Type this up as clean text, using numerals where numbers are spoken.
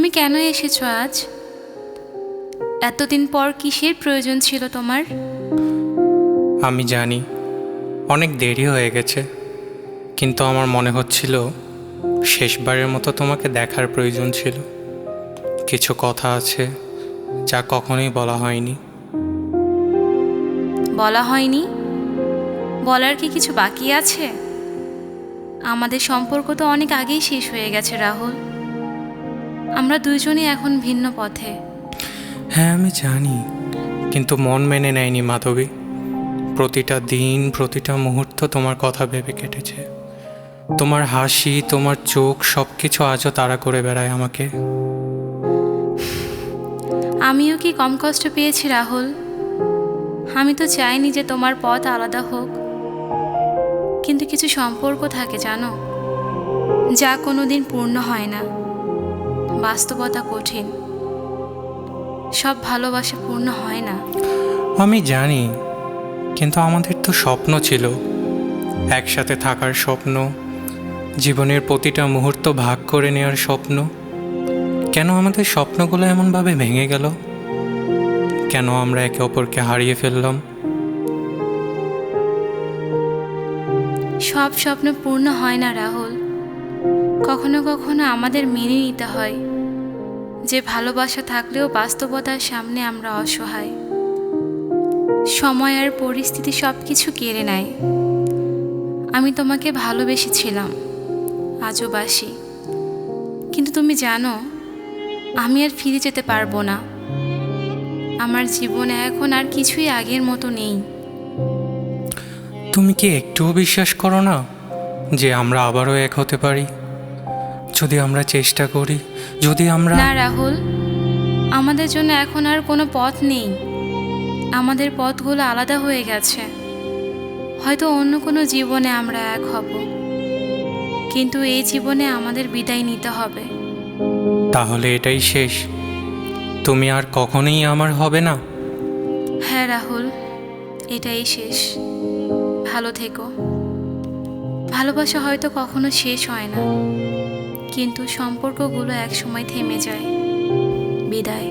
তুমি কেন এসেছো আজ? এতদিন পর কিসের প্রয়োজন ছিল তোমার? আমি জানি অনেক দেরি হয়ে গেছে, কিন্তু আমার মনে হচ্ছিল শেষবারের মতো তোমাকে দেখার প্রয়োজন ছিল। কিছু কথা আছে যা কখনোই বলা হয়নি। বলা হয়নি? বলার কি কিছু বাকি আছে? আমাদের সম্পর্ক তো অনেক আগেই শেষ হয়ে গেছে রাহুল। আমরা দুইজনই এখন ভিন্ন পথে। হ্যাঁ আমি জানি, কিন্তু মন মেনে নেয়নি মাধবী। প্রতিটা দিন প্রতিটা মুহূর্ত তোমার কথা ভেবে কেটেছে। তোমার হাসি, তোমার চোখ, সব কিছু আজও তাড়া করে বেড়ায় আমাকে। আমিও কি কম কষ্ট পেয়েছি রাহুল? আমি তো চাইনি যে তোমার পথ আলাদা হোক, কিন্তু কিছু সম্পর্ক থাকে জানো, যা কোনোদিন পূর্ণ হয় না। বাস্তবতা কঠিন, সব ভালোবাসা পূর্ণ হয় না। আমি জানি, কিন্তু আমাদের তো স্বপ্ন ছিল, একসাথে থাকার স্বপ্ন, জীবনের প্রতিটা মুহূর্ত ভাগ করে নেওয়ার স্বপ্ন। কেন আমাদের স্বপ্নগুলো এমনভাবে ভেঙে গেল? কেন আমরা একে অপরকে হারিয়ে ফেললাম? সব স্বপ্ন পূর্ণ হয় না রাহুল। কখনো কখনো আমাদের মেনে নিতে হয় যে ভালোবাসা থাকলেও বাস্তবতার সামনে আমরা অসহায়। সময় আর পরিস্থিতি সব কিছু কেড়ে নেয়। আমি তোমাকে ভালোবেসেছিলাম, আজও বাসি, কিন্তু তুমি জানো আমি আর ফিরে যেতে পারবো না। আমার জীবনে এখন আর কিছুই আগের মতো নেই। তুমি কি একটুও বিশ্বাস করো না যে আমরা আবারও এক হতে পারি? যদি আমরা চেষ্টা করি, যদি আমরা... না রাহুল, আমাদের জন্য এখন আর কোনো পথ নেই। আমাদের পথগুলো আলাদা হয়ে গেছে। হয়তো অন্য কোনো জীবনে আমরা এক হব, কিন্তু এই জীবনে আমাদের বিদায় নিতে হবে। তাহলে এটাই শেষ? তুমি আর কখনোই আমার হবে না? হ্যাঁ রাহুল, এটাই শেষ। ভালো থেকো। ভালোবাসা হয়তো কখনো শেষ হয় না, কিন্তু সম্পর্কগুলো একসময় থেমে যায়। বিদায়।